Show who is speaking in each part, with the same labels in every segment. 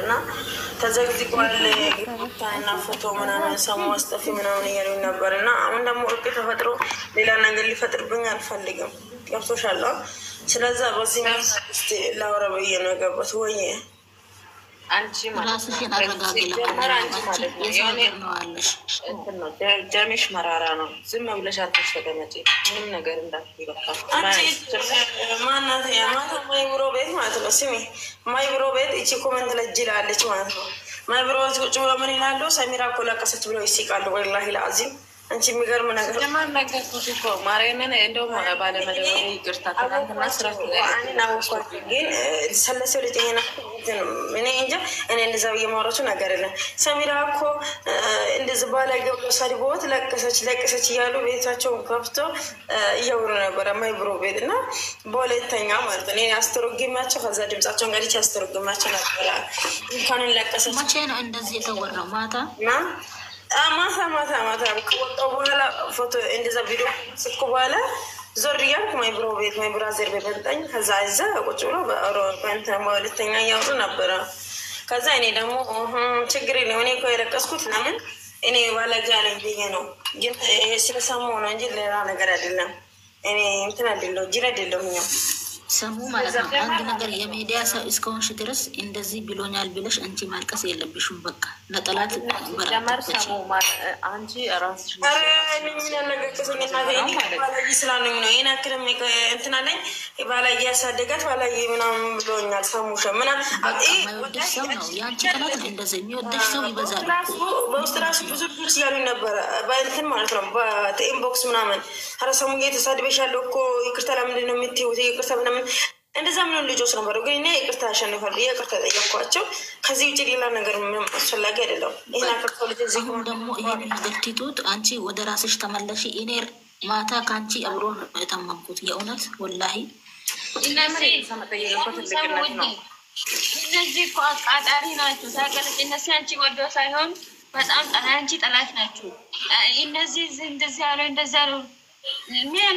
Speaker 1: ነበርና ተዘግዝቋል ግሩፕና ፎቶ ምናምን ሰሙ አስጠፊ ምናምን እያሉኝ ነበርና አሁን ደግሞ እርቅ ተፈጥሮ ሌላ ነገር ሊፈጥርብኝ አልፈልግም። ገብቶሻል? ስለዛ በዚህ እስቲ ላውራ ብዬ ነው የገባሁት። ወይ
Speaker 2: አንቺ ማለት ነው ጀሚሽ መራራ ነው። ዝም ብለሽ አትሰደመጪ። ምንም ነገር እንዳትይበቃ
Speaker 1: ማናት ማታ ማይብሮ ቤት ማለት ነው። ስሚ ማይብሮ ቤት እቺ ኮመንት ላይ ጅላለች ማለት ነው። ማይብሮ ቤት ቁጭ ብሎ ምን ይላሉ? ሰሚራ እኮ ለቀሰች ብለው ይስቃሉ። ወላሂ ለአዚም አንቺ የሚገርም ነገር
Speaker 2: ለማን ነገር ኩሽኮ ማርያምን እንደው ባለመደወሌ ይቅርታ ትናንትና ስራ
Speaker 1: ግን ሰለሰው ልጅ እኔ እንጃ እኔ እንደዛ ብዬ ማውራቱ ነገር የለም። ሰሚራ እኮ እንደዚህ ባላይ ገብቶ ሰድቦት ለቀሰች እያሉ ቤታቸውን ከፍቶ እያወሩ ነበረ ማይብሮ ቤት እና በሁለተኛ ማለት ነው። እኔ አስተረጉማቸው ከዛ ድምጻቸውን ጋር አስተረጉማቸው ነበረ። እንኳን ለቀሰች
Speaker 3: መቼ ነው እንደዚህ የተወራው?
Speaker 1: ማታ ከወጣሁ በኋላ ፎቶ እንደዛ ቪዲዮ ስልኩ በኋላ ዞር እያልኩ ማይብሮ ቤት ማይብራዘር ቤት መጣኝ። ከዛ እዛ ቁጭ ብሎ በእንትን በሁለተኛ እያወሩ ነበረ። ከዛ እኔ ደግሞ ችግር የለም እኔ እኮ የለቀስኩት ለምን እኔ ባለጌ አለኝ ብዬ ነው። ግን ስለሰማሁ ነው እንጂ ሌላ ነገር አይደለም። እኔ እንትን አይደለሁ ጅል አይደለሁም።
Speaker 3: ሰሙ ማለት ነው። አንድ ነገር የሚዲያ ሰው እስከሆንሽ ድረስ እንደዚህ ብሎኛል ብለሽ አንቺ ማልቀስ የለብሽም። በቃ ለጠላት
Speaker 2: ሰሙ አንቺ ራስሽ
Speaker 1: ስላለኝ ነው። ይህን ያክልም እንትን አለኝ ባላየ ያሳደጋት ባላየ ምናምን ብሎኛል። ሰሙሽ ምናምን
Speaker 3: የማይወደሽ ሰው ነው የአንቺ ጠላት ነው። እንደዚህ የሚወደሽ ሰው ይበዛል።
Speaker 1: በውስጥ ራሱ ብዙ ልጆች እያሉኝ ነበረ በእንትን ማለት ነው በኢንቦክስ ምናምን ኧረ ሰሙዬ ተሳድበሻለሁ እኮ ይቅርታ ለምንድን ነው የምትይውት? ይቅርታ ምናምን እንደዛ ምን ልጆች ነበሩ። ግን እኔ ይቅርታ ያሸንፋል ብዬ ይቅርታ ጠየኳቸው። ከዚህ ውጭ ሌላ ነገር ምንም አስፈላጊ አይደለም። ይህን አክርቶ ልጅ
Speaker 3: አሁን ደግሞ ይህን ነገር ትቱት። አንቺ ወደ ራስሽ ተመለሺ። እኔ ማታ ከአንቺ አብሮ የተመምኩት የእውነት ወላሂ
Speaker 2: እነዚህ እኮ አቃጣሪ ናቸው። ታውቂያለሽ እነዚህ አንቺ ወዶ ሳይሆን በጣም አንቺ ጠላት ናቸው። እነዚህ እንደዚህ ያለ እንደዚህ ያለ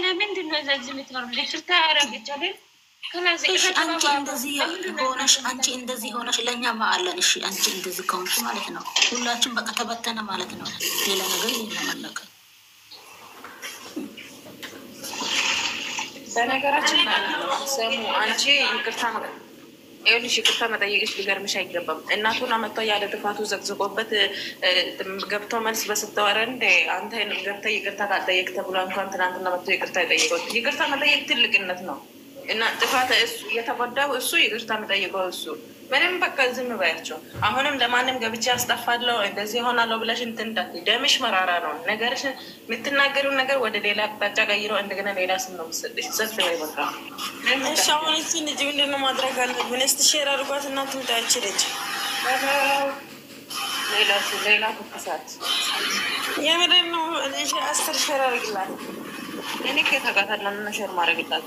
Speaker 2: ለምንድን ነው እዚህ የምትኖሩ? ይቅርታ ያደረግቻለን
Speaker 3: አንቺ እንደዚህ ሆነሽ ለእኛ ማአለን። እሺ አንቺ እንደዚህ ከሆንሽ ማለት ነው ሁላችን በቃ ተበተነ ማለት ነው። ሌላ ነገር ይመለከ
Speaker 2: በነገራችን ሰሙ አንቺ ይቅርታ መጠየቅሽ ሊገርምሽ አይገባም። እናቱን አመጣ ያለ ጥፋቱ ዘቅዝቆበት ገብቶ መልስ በስተወረ እንደ አንተ ገብተ ይቅርታ ካልጠየቅ ተብሎ እንኳን ትናንትና መጥቶ ይቅርታ የጠየቀው ይቅርታ መጠየቅ ትልቅነት ነው። እና ጥፋት የተጎዳው እሱ ይቅርታ መጠየቀው እሱ ምንም በቃ ዝም ባያቸው። አሁንም ለማንም ገብቼ አስጠፋለሁ እንደዚህ ሆናለሁ ብለሽ እንትን እንዳትይ። ደምሽ መራራ ነው። ነገርሽ የምትናገሪውን ነገር ወደ ሌላ አቅጣጫ ቀይሮ እንደገና ሌላ ስም ነው የምትሰጥሽ። ሰፍ ላይ በቃ
Speaker 1: እሺ። አሁን እቺ ልጅ ምንድን ነው ማድረግ አለብን? እስቲ ሼር አድርጓት እና ትምጣ ይቺ ልጅ
Speaker 2: ሌላ ትኩሳት
Speaker 1: የምድር ነው። እሺ 10 ሼር አድርግላት።
Speaker 2: እኔ ከተጋታለ ምን ሼር ማድረግላት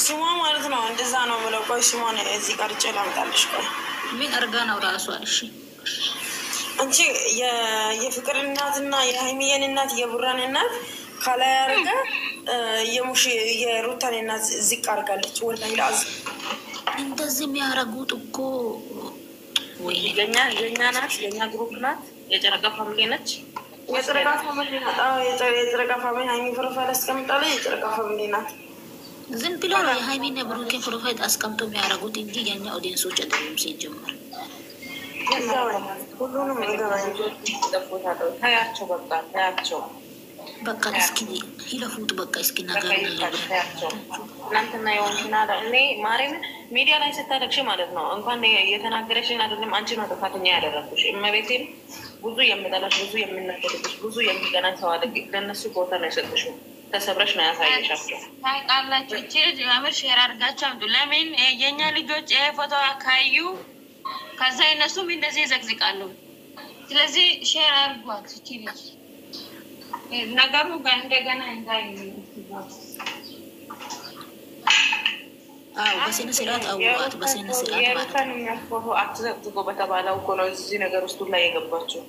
Speaker 2: ስማ
Speaker 1: ማለት ነው። እንደዛ ነው ብለው ቆይ ስሟን እዚህ ቀርጬ ላምጣልሽ። ቆይ
Speaker 3: ምን አርጋ ነው ራሷ? እሺ
Speaker 1: አንቺ የፍቅር እናትና የሀይሚዬን እናት የቡራን እናት ካላይ አርጋ የሙሽ የሩታን እናት ዝቅ አርጋለች። ወላሂ ላዝ
Speaker 3: እንደዚህ የሚያረጉት እኮ
Speaker 2: ወይ የኛ ናት፣ የኛ ግሩፕ ናት፣ የጨረቃ ፋሚሊ ነች።
Speaker 1: የጨረቃ ፋሚሊ ናት። የጨረቃ ፋሚሊ ሀይሚ ፕሮፋይል አስቀምጣለች። የጨረቃ ፋሚሊ ናት።
Speaker 3: ዝም ብሎ ነው የሀይሚና ብሩኬ ፕሮፋይል አስቀምጦ የሚያደርጉት እንጂ የኛ ኦዲየንሶች አይደሉም። ሲጀመር
Speaker 1: ሁሉንም
Speaker 2: ታያቸው በቃ ታያቸው
Speaker 3: በቃ እስኪ ይለፉት በቃ እስኪ ነገር
Speaker 2: እናንተና የሆንሽና እኔ ማርያም ሚዲያ ላይ ስታለቅሽ ማለት ነው እንኳን የተናገረሽን አይደለም አንቺ ነው ጥፋተኛ ያደረኩሽ። እመቤቴን ብዙ የምጠላሽ ብዙ የምነገርብሽ ብዙ የሚቀናኝ ሰው አለ። ለእነሱ ቦታ ነው የሰጥሽው። ተሰብረሽ ነው ያሳየሻቸው። ታውቃላችሁ እቺ ልጅ ማምር ሼር አድርጋቸው አምጡ። ለምን የኛ ልጆች ፎቶ አካዩ ከዛ እነሱም እንደዚህ ይዘግዝቃሉ። ስለዚህ ሼር አድርጓት እቺ ልጅ ነገሩ ጋር እንደገና እንዳይ
Speaker 3: በስነ ስርዓት አውቋት በስነ ስርዓት ማለት ነው።
Speaker 2: የሚያስፈሩ አትዘግዝጎ በተባለው እኮ ነው እዚህ ነገር ውስጥ ላይ የገባቸው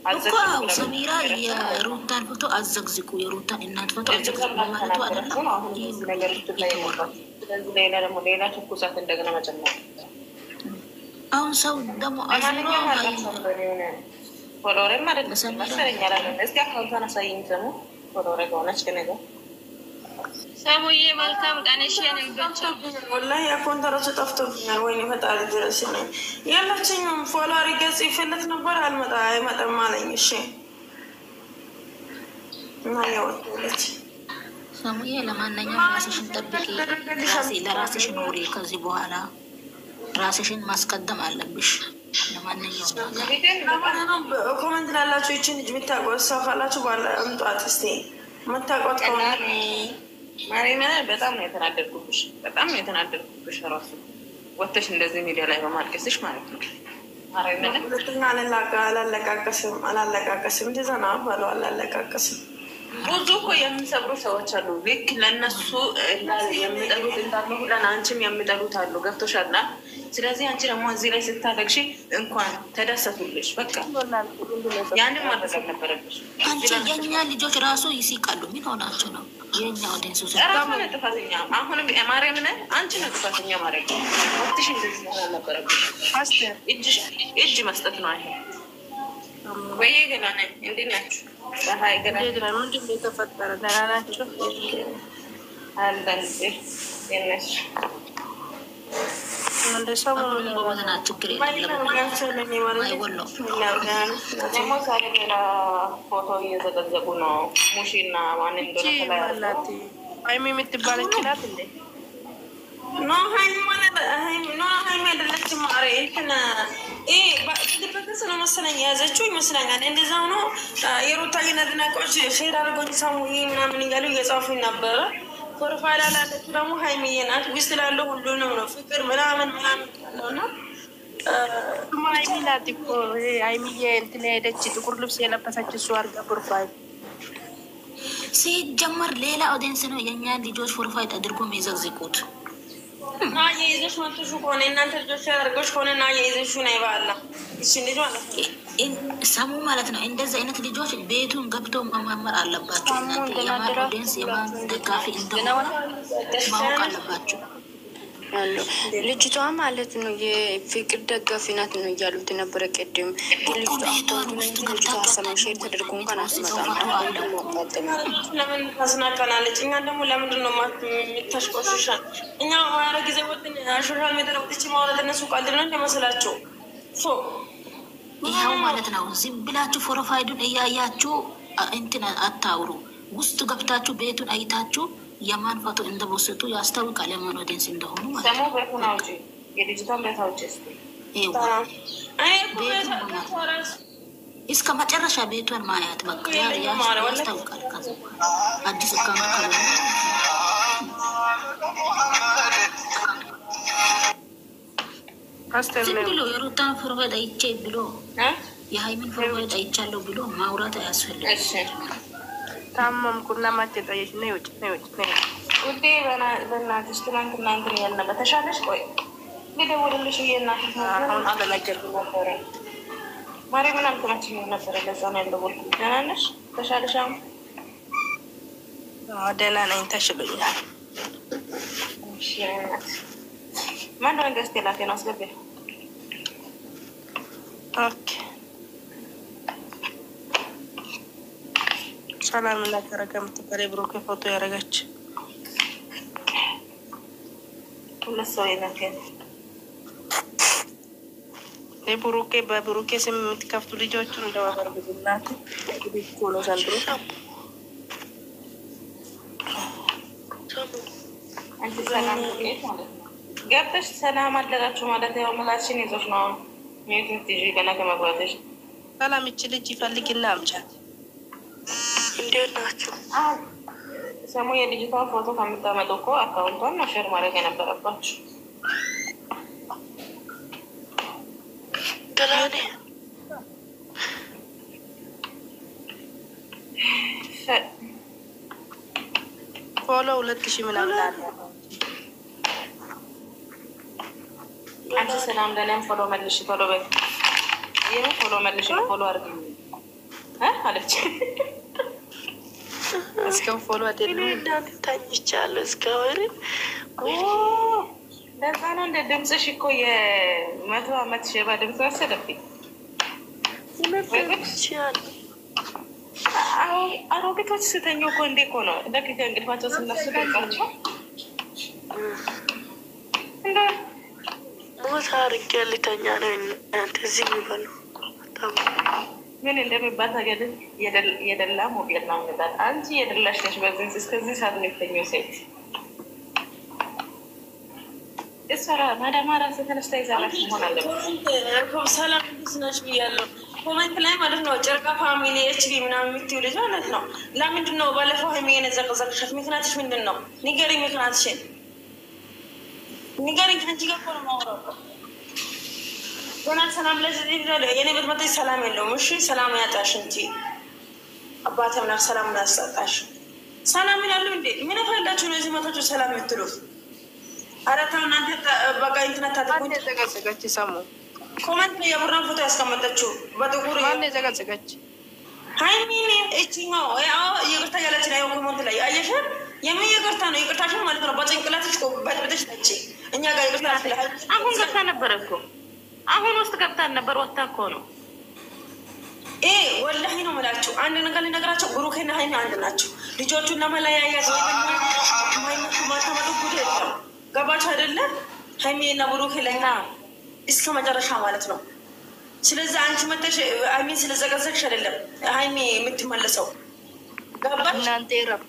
Speaker 3: እኮ ሰሚራ የሩታን ፎቶ አዘግዝቁ፣ የሩታን እናት ፎቶ አዘግዝቁ ማለቱ አይደለም።
Speaker 2: ነገር ውስጥ ላይ የገባቸው ስለዚህ ሌላ ደግሞ ሌላ ትኩሳት እንደገና መጨመር
Speaker 3: አሁን ሰው ደግሞ አዝኖ
Speaker 2: ፎሎወሬ ማለት መሰለኝ አላለም። እስኪ አካውንቷን አሳይኝ ሰሙ ፎሎወሬ ከሆነች ከነገ
Speaker 4: ሰሙዬ መልካም ቀንሽ የንብቻ
Speaker 1: ወላሂ አካውንት ራሱ ጠፍቶብኛል። ወይኔ ፈጣሪ ድረስ ነው ያላችኝም ፎሎወር ገጽ ይፈልግ ነበር አይመጣም አለኝ። እሺ እና ያወጣለች
Speaker 3: ሰሙዬ ለማንኛውም ራስሽን ጠብቂ፣ ለራስሽ ኑሪ። ከዚህ በኋላ ራስሽን ማስቀደም አለብሽ። ለማንኛውም
Speaker 1: ኮመንት ላላችሁ ይችን ልጅ የምታውቋት ሰው ካላችሁ ባለ አምጧት እስኪ የምታውቋት
Speaker 2: ማርያም በጣም ነው የተናደድኩብሽ፣ በጣም ነው የተናደድኩብሽ። ራሱ ወጥተሽ እንደዚህ ሚዲያ ላይ በማልቀስሽ ማለት ነው። ማርያም
Speaker 1: ሁለተኛ አላለቃቀስም እንደዛ ነው ባለው አላለቃቀስም።
Speaker 2: ብዙ እኮ የሚሰብሩ ሰዎች አሉ። ልክ ለእነሱ የሚጠሉት እንዳለ ሁለን አንቺም የሚጠሉት አሉ። ገብቶሻል? ስለዚህ አንቺ ደግሞ እዚህ ላይ ስታለቅሺ እንኳን ተደሰቱልሽ። በቃ ያንን ማድረግ አልነበረብሽ።
Speaker 3: አንቺ የኛ ልጆች ራሱ ይስቃሉ። ምን ሆናቸው ነው? የኛ ወደንሱ
Speaker 2: ራሱ ነው ጥፋተኛ። አሁንም ማርያምን አንቺ ነው ጥፋተኛ። ማርያም ወጥሽ እንደዚህ ነው አልነበረብሽ። እጅ መስጠት ነው። ይሄ ወይ ገና ነኝ። እንዴት ናችሁ? ፀሐይ ገና
Speaker 4: ምንድን ነው የተፈጠረ? ደህና ናቸው
Speaker 2: አለን የነሽ
Speaker 3: ችግር
Speaker 2: ደግሞ ዛሬ ሌላ ፎቶ እየዘገዘጉ ነው። ሙሺና ማን እንደሆነ
Speaker 4: ሀይሚ የምትባል ይችላል እንዴ?
Speaker 1: ኖ ሀይሚ አይደለችም። ማሬ በክስ ነው መሰለኝ የያዘችው ይመስለኛል። እንደዛ ሆኖ የሩታዬን አድናቂዎች ሼር አድርጎኝ ሳሙዬ ምናምን እያሉ እየጻፉኝ ነበረ። ፕሮፋይል አላለችው ደግሞ ሀይሚዬ ናት። ውስጥ ላለው ሁሉንም ነው ፍቅር ምናምን ያለውና
Speaker 4: ሀይሚ ናት እኮ ሀይሚዬ እንትን ሄደች ጥቁር ልብስ የለበሰች እሱ አድርጋ ፕሮፋይል
Speaker 3: ሲጀመር ሌላ ኦዲየንስ ነው የእኛን ልጆች ፕሮፋይል አድርጎ የሚዘግዝቁት።
Speaker 1: ና የይዘሽ መጥሹ ከሆነ እናንተ ልጆች ያደርገች ከሆነ ና የይዘሹ ና ይባላ እሺ ልጅ ማለት ነው
Speaker 3: ሰሙ ማለት ነው። እንደዚህ አይነት ልጆች ቤቱን ገብተው መማመር አለባቸው። እናንተ የማን ኦዲየንስ የማን ደጋፊ እንደሆነ ማወቅ አለባቸው።
Speaker 5: ልጅቷ ማለት ነው የፍቅር ደጋፊ ናት ነው እያሉት ነበረ። ቅድም ልጅቷ ሼር ተደርጎ እንኳን አስመጣም።
Speaker 1: ለምን ታስናቀናለች? እኛ ደግሞ ለምንድን ነው የምታሽቆሽሻል? እኛ ማረ ጊዜ ወጥን ሶሻል ሚዲያ ወጥቼ ማውራት እነሱ ቀልድ ነው እንደመስላቸው
Speaker 3: ይኸው ማለት ነው። ዝም ብላችሁ ፕሮፋይሉን እያያችሁ እንትን አታውሩ። ውስጥ ገብታችሁ ቤቱን አይታችሁ የማን ፎቶ እንደወሰዱ ያስታውቃል። የማን ኦዲየንስ እንደሆኑ ማለት ነው።
Speaker 2: ቤቱን አውጪ፣ የልጅቷን ቤት አውጪ
Speaker 3: እስከ መጨረሻ ቤቷን ማያት በቃ ያስታውቃል። ከዛ አዲስ አካውንት ዝም ብሎ የሩታን ፕሮፋይል አይቼ ብሎ የሀይሚን ፕሮፋይል አይቻለሁ ብሎ ማውራት አያስፈልግም።
Speaker 4: ታመምኩና ማቼ ጠየች ነው ይውጭ ነው ይውጭ ነው
Speaker 2: ውዴ በእናትሽ ትናንትና እንትን እያልን ነበር። ተሻለሽ? ቆይ ልደውልልሽ ብዬሽ እናትሽ አሁን አለመገብ ነበረ ማርያም ምናምን ትመችኝ ነበረ። ለዛ ነው ያልደወልኩት። ደህና ነሽ? ተሻለሽ? አሁን
Speaker 4: ደህና ነኝ፣ ተሽሎኛል።
Speaker 2: ማን ነው ገዝቴ ላቴ ነው አስገቢ።
Speaker 4: ኦኬ ሰላም እና ተረጋ የምትባል የብሩኬ ፎቶ ያደረገች
Speaker 2: ሁለት ሰው የናት
Speaker 4: የብሩኬ በብሩኬ ስም የምትከፍቱ ልጆቹን እንደማበር ብዙናት እንግዲህ እኮ ነው ዘንድሮ።
Speaker 2: አንቺ ሰላም ገብተሽ ሰላም አደራችሁ ማለት ያው ምላችን ይዞሽ ነው ሚዩት ትይጂ ገና ከመግባትሽ።
Speaker 4: ሰላም ይቺ ልጅ ይፈልግና አምጫት። እንዴት ናችሁ?
Speaker 2: ሰሙ የልጅቷን ፎቶ ከምታመጡ እኮ አካውንቷን ማሸር ማድረግ የነበረባችሁ።
Speaker 4: ፎሎ 2000 ምናምን አለ።
Speaker 2: አንቺ ሰላም ለኔም ፎሎ መልሽ ፎሎ በይ። ይሄ ፎሎ መልሽ ፎሎ አድርጊ አለች።
Speaker 4: እስካሁን ፎሎ አይደለም
Speaker 5: ታይቻለሁ እስካሁን
Speaker 2: ለዛ ነው እንደ ድምፅሽ እኮ የ100 ዓመት ሼባ ድምፅ ወሰደብኝ። አሮጌቶች ስተኙ እኮ እንዴ እኮ ነው ልክ ከእንቅልፋቸው ስነሱ ደቃቸው እንደ
Speaker 6: ሞት አርጌ ልተኛ ነው እናንተ እዚህ የሚበሉ
Speaker 2: ምን እንደሚባል ታገል የደላ ሞጌት ነው የሚባል። አንቺ የደላሽ ነሽ። በዚህ እስከዚህ ሰዓት ነው የተኛው ሴት እሰራ ማዳማራ ተነስታ ይዛላሽ መሆን አለበት።
Speaker 1: ሰላም ስናሽ ብያለሁ። ኮመንት ላይ ማለት ነው ጨርቃ ፋሚሊ ኤችቢ ምናምን የምትይው ልጅ ማለት ነው። ለምንድን ነው ባለፈው ሀይሚዬን የዘቀዘቅሻት? ምክንያትሽ ምንድን ነው? ንገሪኝ፣ ምክንያትሽን ንገሪኝ። ከአንቺ ጋር እኮ ነው የማወራው። ገና ሰላም ለዚህ የኔ ቤት መጥተሽ ሰላም የለውም። እሺ ሰላም ያጣሽ እንጂ አባቴ ምናምን ሰላም ያሳጣሽ። ሰላም ይላሉ እንዴ? ምን ፈላችሁ ነው እዚህ መታችሁ ሰላም የምትሉት? ኧረ ተው እናንተ በቃ ኢንተርኔት ታጥቁኝ።
Speaker 4: ዘቀዘቀች ሰሙ
Speaker 1: ኮመንት ላይ የቡራን ፎቶ ያስቀመጠችው በጥቁር
Speaker 4: ማን ዘቀዘቀች?
Speaker 1: ሀይሚን እችኛው ይቅርታ ያለች ላይ ኮመንት ላይ አየሽ? የምን ይቅርታ ነው? ይቅርታሽን ማለት ነው በጭንቅላትሽ በጥብጥሽ ነች። እኛ ጋር ይቅርታ
Speaker 2: አሁን ገብታ ነበረ እኮ አሁን ውስጥ ገብታ ነበር። ወጥታ እኮ ነው።
Speaker 1: ወላሂ ነው የምላችሁ። አንድ ነገር ልነግራቸው፣ ብሩኬና ሀይሚ አንድ ናቸው። ልጆቹን ለመለያያት ማታመጡ ጉድ የለም። ገባችሁ አይደለ? ሀይሚና ብሩኬ ለኛ እስከ መጨረሻ ማለት ነው። ስለዚህ አንቺ መተሽ ሀይሚን ስለዘቀዘቅሽ አይደለም ሀይሚ የምትመለሰው። ገባሽ?
Speaker 4: እናንተ ይረፉ፣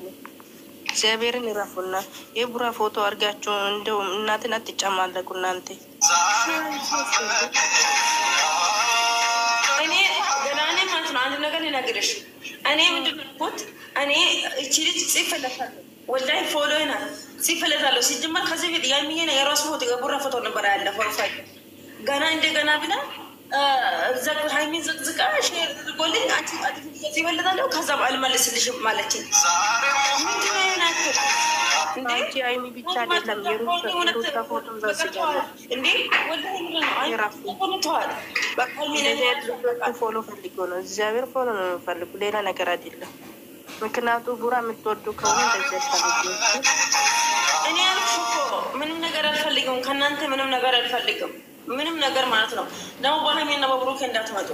Speaker 4: እግዚአብሔርን ይረፉና የቡራ ፎቶ አድርጋችሁ እንደው እናትን አትጨማለቁ እናንተ።
Speaker 1: እኔ ገና እኔ ማለት ነው አንድ ነገር ልነግርሽ። እኔ ምንድን ነው ያልኩት? እኔ እቺ ልጅ ጽፈለታለሁ፣ ወላሂ ፎሎ ናት ጽፈለታለሁ። ሲጀመር ከዚህ ቤት ያሚዬ የራሱ ፎቶ የቡራ ፎቶ ነበር ያለ ፕሮፋይል ገና እንደገና ብላ ሀይሚን ዘቅዝቃ ሼር አድርጎልኝ አንቺ ጣት ይበልጣለሁ ከዛ አልመልስልሽም ማለችኝ። ምንድነው ናቸው
Speaker 4: አንቺ ሀይሚ ብቻ አይደለም የሩታ ፎቶም ዘስጃለች እንዴ?
Speaker 1: ወላሂ
Speaker 4: ፎሎ ፈልጎ ነው እግዚአብሔር ፎሎ ነው የሚፈልጉ ሌላ ነገር አይደለም። ምክንያቱ ቡራ የምትወዱ ከሆነ እንደዚህ ያስፈልግ።
Speaker 1: እኔ ያልኩሽ እኮ ምንም ነገር አልፈልግም ከእናንተ ምንም ነገር አልፈልግም። ምንም ነገር ማለት ነው። ደግሞ በሀይሚና በብሩኬ እንዳትመጡ።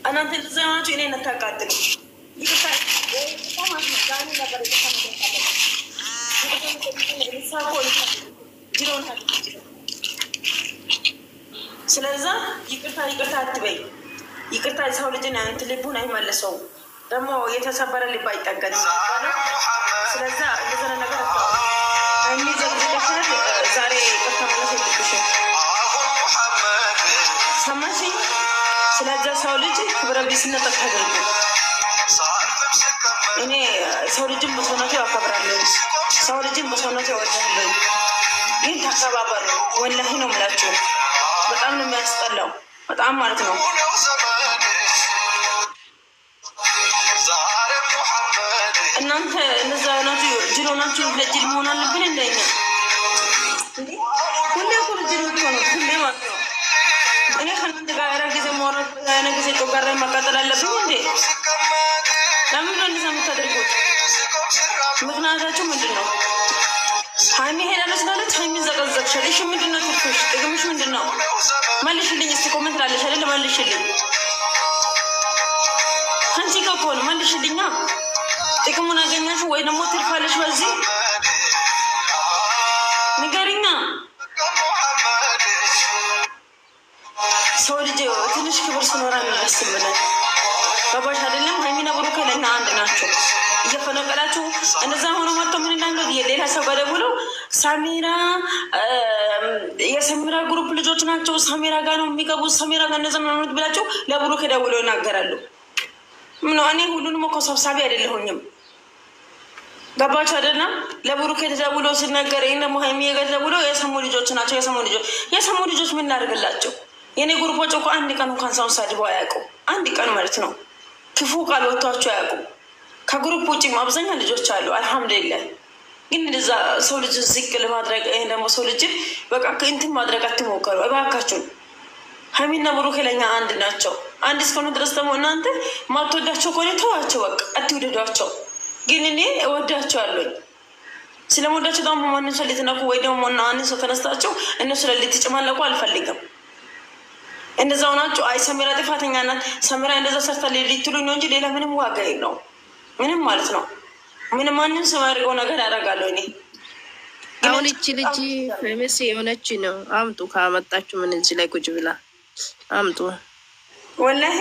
Speaker 1: እናንተ እንደዛ ናቸው። እኔ ነታቃጥል ስለዛ ይቅርታ ይቅርታ አትበይ። ይቅርታ የሰው ልጅን አንት ልቡን አይመለሰውም። ደግሞ የተሰበረ ልብ አይጠገንም። ስለዛ እንደዘነ ነገር የሚዘግዝገሻል። ዛሬ ይቅርታ መለስ የለብሽም። ሰማሽኝ? ስለዛ ሰው ልጅ ክብረ ቢስነት አታደርጉ። እኔ ሰው ልጅን በሰውነቱ ያከብራለሁ፣ ሰው ልጅን በሰውነቱ ያወዳለሁ። ግን ተከባበሩ። ወላሂ ነው የምላችሁ። በጣም ነው የሚያስጠላው፣ በጣም ማለት ነው። እናንተ እነዛ ናችሁ ጅሎ ናችሁ። ለጅል መሆን አለብን እንደኛ ሁሌ እኮ ጅል ነው ሁሌ ማለት ነው። እኔ ከእናንተ ጋር ራ ጊዜ ማውራት ነ ጊዜ ጮጋራ ማቃጠል አለብኝ እንዴ? ለምን ነው እንደዛ የምታደርጉት? ምክንያታችሁ ምንድን ነው? ሀይሚ ሄዳለች ማለት ሀይሚ ዘቀዘቅሻል። እሺ ምንድን ነው ትርፍሽ? ጥቅምሽ ምንድን ነው? መልሽልኝ እስቲ። ኮመንት ላለሽ አይደለ? መልሽልኝ። አንቺ ከሆነ መልሽልኛ። ጥቅሙን አገኛሽ ወይ ደግሞ ትርፋለሽ? በዚህ ንገሪኛ። ሰው ልጅ ትንሽ ክብር ስኖራ የሚያስብለን ገባሽ አይደለም? ሀይሚና ብሩኬ ለእኛ አንድ ናቸው። እየፈነቀላችሁ እንደዛ ሆኖ መጥቶ ምን እንዳለ ሌላ ሰው ጋር ደውለው ሳሜራ የሰሜራ ግሩፕ ልጆች ናቸው፣ ሳሜራ ጋር ነው የሚገቡት፣ ሳሜራ ጋር እነዛ ምናምኑት ብላቸው ለብሩኬ ደውለው ይናገራሉ። ምን እኔ ሁሉንም እኮ ሰብሳቢ አይደለሁኝም። ገባችሁ አይደለም? ለብሩኬ ተደውለው ሲናገር ይህን ደግሞ ሀይሚ ጋር ደውለው የሰሙ ልጆች ናቸው። የሰሙ ልጆች ምን እናደርግላቸው? የኔ ግሩፖች እኮ አንድ ቀን እንኳን ሰውን ሳድበው አያውቁም። አንድ ቀን ማለት ነው ክፉ ቃል ወጥቷቸው አያውቁም። ከግሩፕ ውጭም አብዛኛው ልጆች አሉ። አልሐምዱሊላህ። ግን እንደዛ ሰው ልጅ ዝቅ ለማድረግ ይሄን ደግሞ ሰው ልጅ በቃ እንትን ማድረግ አትሞከሩ እባካችሁን። ሀይሚና ብሩክ ለኛ አንድ ናቸው። አንድ እስከሆነ ድረስ ደግሞ እናንተ ማትወዳቸው ከሆነ ተዋቸው፣ በቃ አትውደዷቸው። ግን እኔ እወዳቸዋለሁ። ስለምወዳቸው ደግሞ ማንም ሰው ልትነኩ ወይ ደግሞ አንድ ሰው ተነስታቸው እነሱ ላይ ልትጨማለቁ አልፈልግም። እንደዛ ሆናችሁ አይ ሰሜራ ጥፋተኛ ናት፣ ሰሜራ እንደዛ ሰርታ ልትሉኝ ነው እንጂ ሌላ ምንም ዋጋ የለውም። ምንም ማለት ነው። ምንም ማንም ሰው ያደርገው ነገር ያደርጋለሁ እኔ።
Speaker 4: አሁን እቺ ልጅ ፌመስ የሆነች ነው። አምጡ ካመጣችሁ ምን እዚህ ላይ ቁጭ ብላ አምጡ።
Speaker 1: ወላሂ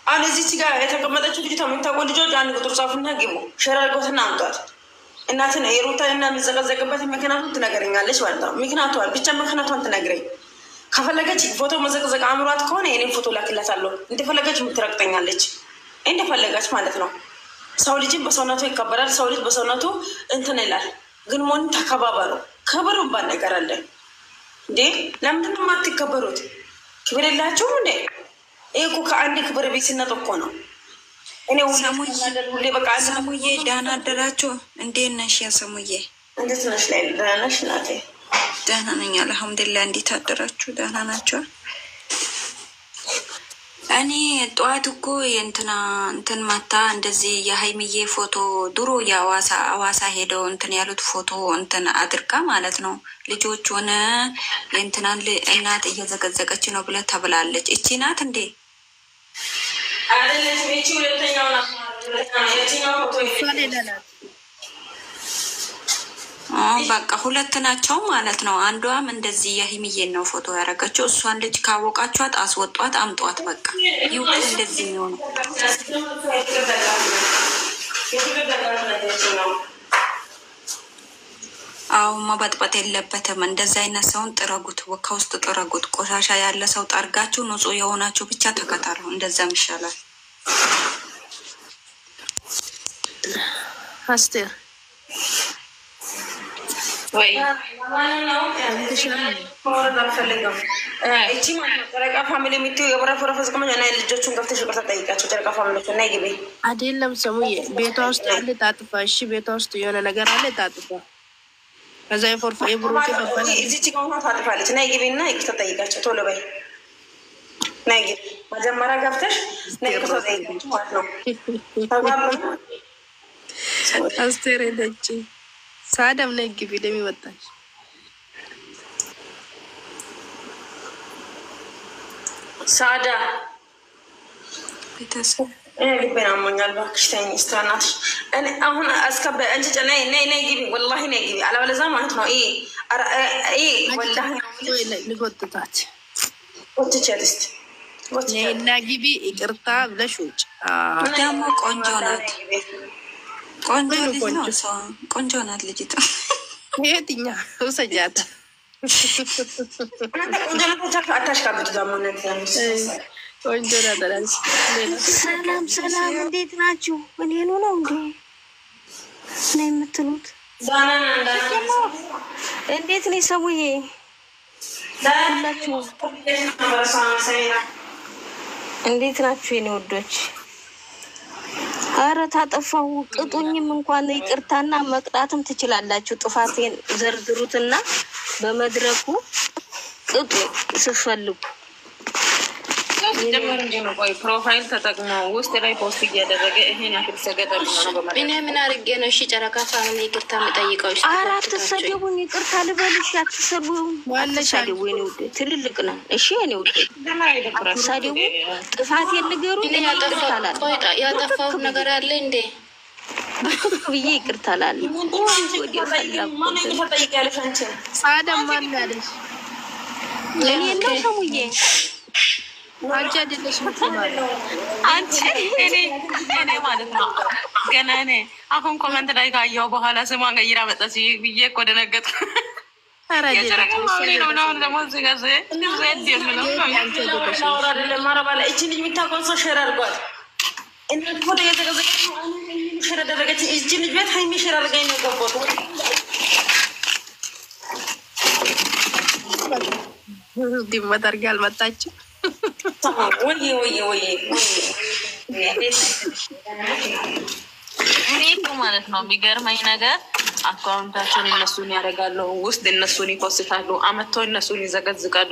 Speaker 1: አሁን እዚች ጋር የተቀመጠችው ልጅቷ የምታውቀው ልጆች አንድ ቁጥር ጻፉና ግቡ፣ ሸር አድርጎትና አምጧት። እናትን የሩታንና የምዘቀዘቅበትን ምክንያቱን ትነግረኛለች ማለት ነው። ምክንያቷን ብቻ ምክንያቷን ትነግረኝ። ከፈለገች ፎቶ መዘቅዘቅ አምሯት ከሆነ የኔን ፎቶ ላክላታለሁ። እንደፈለገች ትረግጠኛለች፣ እንደፈለገች ማለት ነው። ሰው ልጅም በሰውነቱ ይከበራል። ሰው ልጅ በሰውነቱ እንትን ይላል። ግን ሞን ተከባበሩ። ክብር ባል ነገር አለ እንዴ? ለምንድን ነው የማትከበሩት? ክብር የላችሁም እንዴ? ይህ እኮ ከአንድ ክብር ቤትነት እኮ ነው። እኔ ሁሌ በቃ
Speaker 7: ሰሙዬ ደህና አደራችሁ? እንዴት ነሽ? ያ ሰሙዬ
Speaker 1: እንዴት ነሽ? ላይ ደህና ነሽ? ናቴ
Speaker 7: ደህና ነኝ አልሐምዱሊላህ። እንዴት አደራችሁ? ደህና ናቸው። እኔ ጠዋት እኮ እንትን ማታ እንደዚህ የሀይሚዬ ፎቶ ድሮ የአዋሳ ሄደው እንትን ያሉት ፎቶ እንትን አድርጋ ማለት ነው። ልጆች ሆነ የእንትናን እናት እየዘቀዘቀች ነው ብለ ተብላለች። እቺ ናት እንዴ?
Speaker 1: አይደለችም። እቺ ሁለተኛው ናት። ሁለተኛው ፎቶ ይፈለላል።
Speaker 7: በቃ ሁለት ናቸው ማለት ነው። አንዷም እንደዚህ የሂሚዬን ነው ፎቶ ያደረገችው። እሷን ልጅ ካወቃችኋት አስወጧት፣ አምጧት። በቃ ይውጡ እንደዚህ የሚሆኑ አዎ፣ መበጥበጥ የለበትም። እንደዚህ አይነት ሰውን ጥረጉት፣ ከውስጥ ጥረጉት። ቆሻሻ ያለ ሰው ጠርጋችሁ ንጹህ የሆናችሁ ብቻ ተከታተሉ። እንደዛም ይሻላል።
Speaker 4: አስቴር
Speaker 1: ወይ እቺ ጨረቃ ፋሚሊ የሚትዩ የበረፈረፈ ዝቅመኛ ና ልጆቹን ገብተሽ ይቅርታ ጠይቃቸው። ጨረቃ ፋሚሊዎች እና ግቢ
Speaker 4: አይደለም ሰሙዬ፣ ቤቷ ውስጥ አለ ታጥፋ። እሺ ቤቷ ውስጥ የሆነ ነገር አለ ታጥፋ። ከዛ የፎርፋ የብሩክ ፈፈለ
Speaker 1: እዚች ጋር ታጥፋለች። ና ግቢ እና ይቅርታ ጠይቃቸው። ቶሎ በይ ና ግቢ። መጀመሪያ ገብተሽ ና ይቅርታ ጠይቃቸው ማለት ነው።
Speaker 4: አስቴር ሄደች። ሳዳም ነይ ግቢ ለሚወጣሽ
Speaker 1: ሳዳ
Speaker 7: ቤተሰብ
Speaker 1: ልቤን አሞኛል። እባክሽ ተይኝ ስትራናትሽ እኔ አሁን አስከበ እንጂ ጨናይ ነይ ነይ ግቢ፣ ወላሂ ነይ ግቢ። አለበለዚያ ማለት ነው ወላሂ
Speaker 4: ልጎትታት
Speaker 1: ወትቸሪስት
Speaker 4: ነይና ግቢ ይቅርታ ብለሽ ውጭ።
Speaker 7: ደግሞ ቆንጆ ናት። ቆንጆ ልጅ ነው። ቆንጆ ናት ልጅቷ።
Speaker 4: የትኛ ውሰጃት።
Speaker 1: አታሽካብቱ ዛሞነት
Speaker 4: ቆንጆ ናት።
Speaker 8: ሰላም ሰላም፣ እንዴት ናችሁ? እኔኑ ነው እንዴ ነው የምትሉት? እንዴት ነው ሰሙዬ? ሁላችሁ እንዴት ናችሁ የኔ ወዶች? አረ ታጠፋው ቅጡኝም እንኳን ይቅርታና መቅጣትም ትችላላችሁ። ጥፋቴን ዘርዝሩትና በመድረኩ ቅጡ ስትፈልጉ።
Speaker 2: ጀመር እንጂ ነው። ቆይ ፕሮፋይል ተጠቅሞ ውስጥ ላይ ፖስት እያደረገ ይሄን ያክል ሰገጠር ነው በመድረኩ።
Speaker 5: እኔ ምን አድርጌ ነው? እሺ ጨረቃ ፋሚሊ ይቅርታ የምጠይቀው? እሺ
Speaker 8: ኧረ አትሰደቡኝ፣ ይቅርታ ልበልሽ። አትሰደቡኝ፣ አትሰደቡኝ። ውዴ ትልልቅ ነው። እሺ እኔ ውዴ አትሰደቡ። ጥፋቴን ንገሩኝ።
Speaker 5: እኔ ያጠፋሁት ነገር አለ እንዴ?
Speaker 8: ብክ ብዬ ይቅርታ እላለሁ።
Speaker 4: ሳዳም ማን ያለሽ?
Speaker 8: እኔ ነው ሰሙዬ።
Speaker 4: አንቺ አይደለሽ ምትማለው?
Speaker 2: አንቺ እኔ ማለት ነው። ገና እኔ አሁን ኮመንት ላይ ካየው በኋላ ስሟን ቀይራ መጣች ብዬ እኮ ደነገጥኩ።
Speaker 4: ኧረ
Speaker 2: የጨረቃ ማሪ ነው ነው ደግሞ ዝጋዘ እንደዚህ የምለው
Speaker 1: ላውራ አይደለም ማረባላ። እቺ ልጅ የምታውቀው ሰው ሼር አድርጓት። እኔ ፎቶ የተገዘቀች ሼር አደረገች። እቺ ልጅ ቤት ሀይሚ ሼር አድርጋኝ ነው ገባሁት።
Speaker 4: ዲመት አድርጌ አልመጣችም።
Speaker 1: ወይ
Speaker 2: እኔ እኮ ማለት ነው የሚገርመኝ ነገር አካውንታቸውን እነሱን ያደርጋሉ፣ ውስጥ እነሱን ይኮስታሉ፣ አመቶ እነሱን ይዘገዝቃሉ።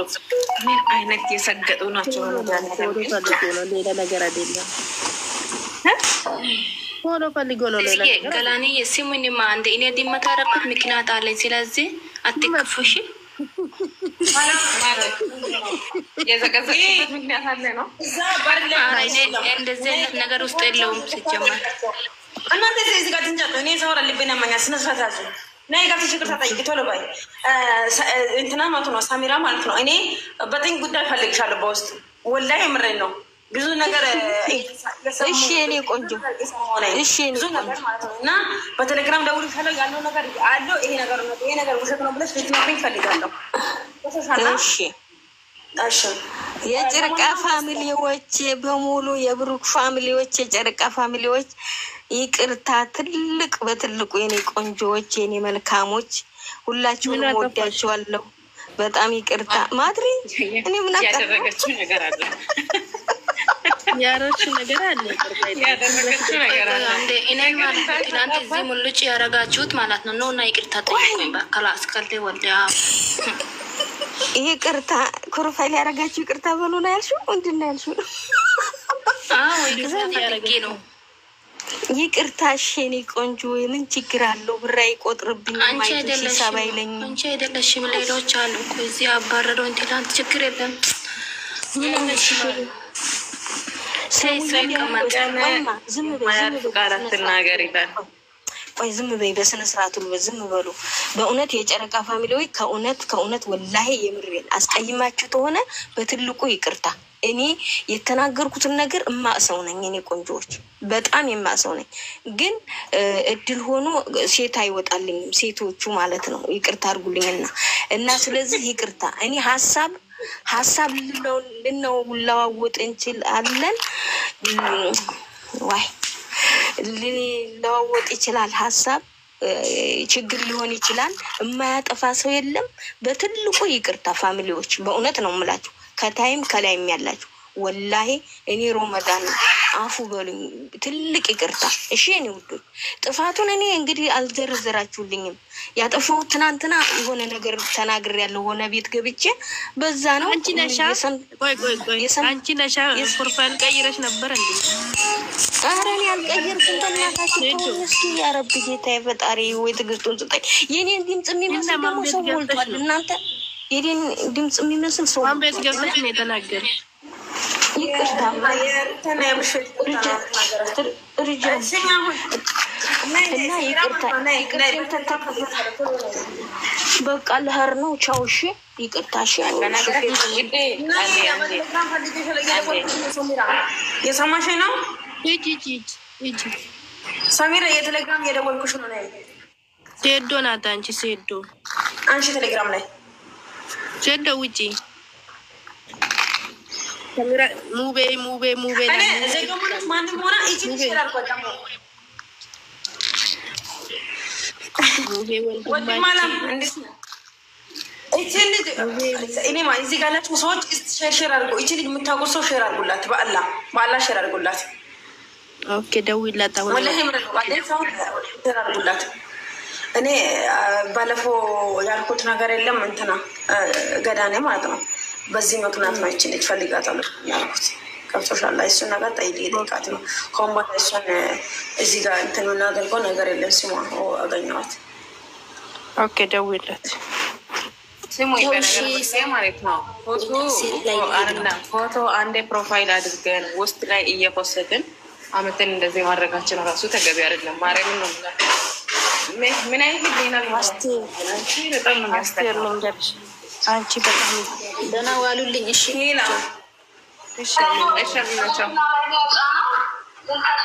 Speaker 2: ምን አይነት የሰገጡ ናቸው?
Speaker 4: ሌላ ነገር አይደለም። ሆኖ ፈልጎ ነው ሌላ ነገር።
Speaker 3: ገላኔ ስሙኝማ፣ አንዴ እኔ ዲመታ ያደረኩት ምክንያት አለኝ። ስለዚህ አትከፉሽ።
Speaker 2: የዘቀዘቅበት ምክንያት አለ ነው።
Speaker 3: እንደዚህ አይነት ነገር ውስጥ የለውም ሲጀመር።
Speaker 1: እናንተ እዚህ ጋር ትንጫጡ። እኔ ሰው ልቤን ያመኛል። ስነ ስርዓት ያዙ። ናይ ጋር ተሽክር ተጠይቅ ቶሎ ባይ እንትና ማለት ነው ሳሚራ ማለት ነው። እኔ በጥኝ ጉዳይ ፈልግሻለሁ በውስጥ ወላሂ የምሬን ነው። ብዙ ነገር
Speaker 8: እሺ እኔ ቆንጆ እሺ
Speaker 1: ብዙ ነገር ማለት ነው። እና በቴሌግራም ደውል ይፈልግ ያለው ነገር አለው። ይሄ ነገር ውሸት ነው ብለሽ ልትነግሪኝ እፈልጋለሁ።
Speaker 8: እሺ እሺ የጨረቃ ፋሚሊዎች በሙሉ የብሩክ ፋሚሊዎች የጨረቃ ፋሚሊዎች ይቅርታ፣ ትልቅ በትልቁ የኔ ቆንጆዎች የኔ መልካሞች ሁላችሁንም ወዳችኋለሁ። በጣም ይቅርታ ማድሪ እኔ ምን
Speaker 2: ያደረገችው ነገር አለ
Speaker 4: ያደረገችው ነገር አለ
Speaker 3: አንዴ እኔን ማለት ነው ትናንት እዚህ ሙልጭ ያደረጋችሁት ማለት ነው። ኖና ይቅርታ ጠይቁኝ በከላስ ከልቴ ወልዲያ
Speaker 8: ይቅርታ ፕሮፋይል ያደረጋችሁ ይቅርታ በሉ ነው ያልሽው? ምንድን ነው ያልሽው?
Speaker 3: ይቅርታ ያደረጌ ነው።
Speaker 8: ይቅርታ እሺ የኔ ቆንጆ ምን ችግር አለው? ብር አይቆጥርብኝ ማይቶ ሲሳባይ ለኝ
Speaker 3: አንቺ አይደለሽም ሌሎች አሉ እኮ እዚህ አባረረው እንትላንት ችግር የለም። ቆይ ዝም በይ፣ በስነ ስርዓቱ ዝም በሉ። በእውነት የጨረቃ ፋሚሊዎች ከእውነት ወላሂ የምሬን አስቀይማችሁ ተሆነ በትልቁ ይቅርታ። እኔ የተናገርኩትን ነገር እማሰው ነኝ። እኔ ቆንጆዎች በጣም የማሰው ነኝ። ግን እድል ሆኖ ሴት አይወጣልኝም፣ ሴቶቹ ማለት ነው። ይቅርታ አድርጉልኝና እና ስለዚህ ይቅርታ። እኔ ሀሳብ ልንለዋወጥ እንችላለን። ዋይ ሊለዋወጥ ይችላል ሀሳብ፣ ችግር ሊሆን ይችላል። የማያጠፋ ሰው የለም። በትልቁ ይቅርታ ፋሚሊዎች፣ በእውነት ነው የምላችሁ። ከታይም ከላይም ያላችሁ ወላሂ እኔ ሮመዳን አፉ በሉኝ፣ ትልቅ ይቅርታ እሺ። እኔ ውዶች ጥፋቱን እኔ እንግዲህ አልዘረዘራችሁልኝም። ያጠፋሁት ትናንትና የሆነ ነገር ተናግር ያለው ሆነ ቤት ገብቼ በዛ ነው።
Speaker 4: አንቺ ነሻ አንቺ ነሻ ፕሮፋይል ቀይረሽ ነበር እንዴ?
Speaker 8: ኧረ እኔ አልቀየርኩም። በእናታችሁ እስኪ ያ ረብ ጌታዬ ፈጣሪ ወይ ትዕግስቱን ስጠኝ። የኔን ድምፅ የሚመስል ደግሞ ሰው ሞልቷል። እናንተ የኔን ድምፅ የሚመስል ሰው
Speaker 4: ቤት ገብተሽ ነው የተናገርሽ።
Speaker 8: ይቅርታ እና ይቅርታ በቃ ልሄድ ነው። ቻው እሺ። ይቅርታ እሺ።
Speaker 1: የሰማሽ ነው
Speaker 4: ሂጂ
Speaker 1: ሰሚራ፣ የቴሌግራም የደወልኩሽ ነው።
Speaker 4: ሴዶ ናት አንቺ ሴዶ፣
Speaker 1: አንቺ ቴሌግራም ላይ
Speaker 4: ሴዶ ውጪ ሰሚራ ሙቤ
Speaker 1: ማንም ሆና እዚህ ጋር ያላችሁ ሰዎች ሼር አድርጎ ይቺ ልጅ የምታውቁ ሰው ሼር አድርጉላት። በአላህ ሼር አድርጉላት።
Speaker 4: ኦኬ ደውይላት።
Speaker 1: ሼር አድርጉላት። እኔ ባለፈው ያልኩት ነገር የለም እንትና ገዳኔ ማለት ነው። በዚህ ምክንያት ነው ይቺ ልጅ ፈልጋታለሁ ያልኩት። ከብቶሻል ላይ እሱን ነገር ጠይቃት ነው። ከሁን በኋላ እሷን እዚህ ጋር እንትን የምናደርገው ነገር የለም። ስሟ አገኘዋት።
Speaker 4: ኦኬ ደውይላት።
Speaker 2: ስሙ ማለት ነው። ፎቶ አንዴ ፕሮፋይል አድርገን ውስጥ ላይ እየፖስትን አመትን እንደዚህ ማድረጋችን ራሱ ተገቢ አይደለም። ማርያምን ነው ምን አይነት ዜና በጣም ነው የሚያስጠላው።
Speaker 4: አንቺ በጣም
Speaker 3: ደህና ዋሉልኝ። እሺ
Speaker 2: ናቸው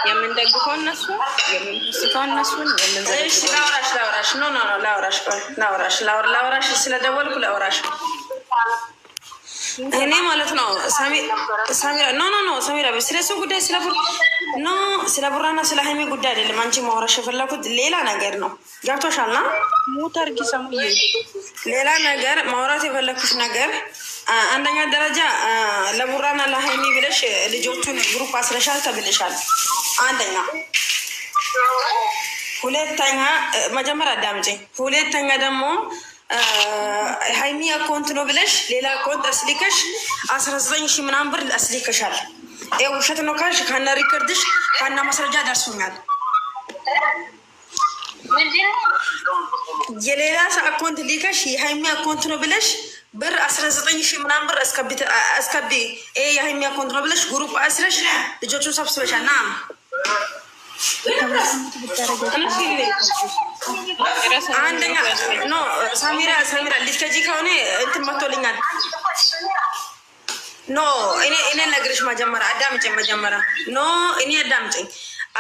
Speaker 2: የምንደግፈው እነሱ የምንስተው እነሱን
Speaker 1: ላውራሽ ስለደወልኩ ላውራሽ እኔ ማለት ነው። ሳሚራ ኖ ሳሚራ ስለሱ ጉዳይ ስለ ቡራና ስለ ሀይሜ ጉዳይ አይደለም። አንቺ ማውራሽ የፈለኩት ሌላ ነገር ነው። ገብቶሻልና
Speaker 4: ሞተርጊ ሰሙዬ
Speaker 1: ሌላ ነገር ማውራት የፈለኩት ነገር አንደኛ ደረጃ ለቡራና ለሀይሜ ብለሽ ልጆቹን ግሩፕ አስረሻል ተብልሻል። አንደኛ ሁለተኛ መጀመሪያ አዳምጪኝ። ሁለተኛ ደግሞ ሃይሚ አካውንት ነው ብለሽ ሌላ አካውንት አስሊከሽ 19 ሺህ ምናምን ብር አስሊከሻል። ይኸው ውሸት ነው ካልሽ ካና ሪከርድሽ ካና ማስረጃ ደርሶኛል። የሌላ ሰው አካውንት ሊከሽ የሃይሚ አካውንት ነው ብለሽ ብር 19 ሺህ ምናምን ብር አስከቢ ይሄ የሃይሚ አካውንት ነው ብለሽ ግሩፕ አስረሽ ልጆቹን ሰብስበሻል። ና አንደኛ ኖ ሳሚራ ልትከጂ ከሆነ እንትን መቶልኛል። ኖ እኔ ነግርሽ መጀመሪያ አዳምጪኝ። መጀመሪያ ኖ እኔ አዳምጪኝ።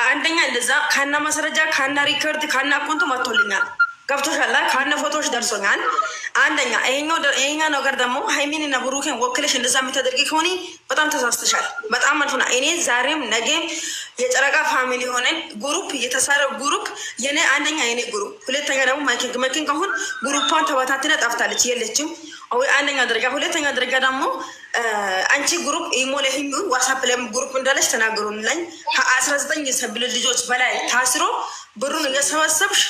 Speaker 1: አንደኛ እንደዛ ካና ማስረጃ ካና ሪከርድ ካና አካውንቱ መቶልኛል። ገብቶሻል? ካነ ፎቶዎች ደርሶኛል። አንደኛ ይሄኛ ነገር ደግሞ ሃይሚን እና ብሩኬን ወክለሽ እንደዛ የምታደርጊ ከሆነ በጣም ተሳስተሻል። በጣም መልኩና እኔ ዛሬም ነገም የጨረቃ ፋሚሊ ሆነን ግሩፕ የተሳረ ግሩፕ የኔ አንደኛ የኔ ግሩፕ፣ ሁለተኛ ደግሞ መኪን ከሆን ግሩፓን ተበታትነ ጠፍታለች የለችም። አንደኛ ደረጃ። ሁለተኛ ደረጃ ደግሞ አንቺ ግሩፕ ኢሞ ለህም ዋትስአፕ ላይ ግሩፕ እንዳለች ተናገሩልኝ። ከ19 ሰብል ልጆች በላይ ታስሮ ብሩን እየሰበሰብሽ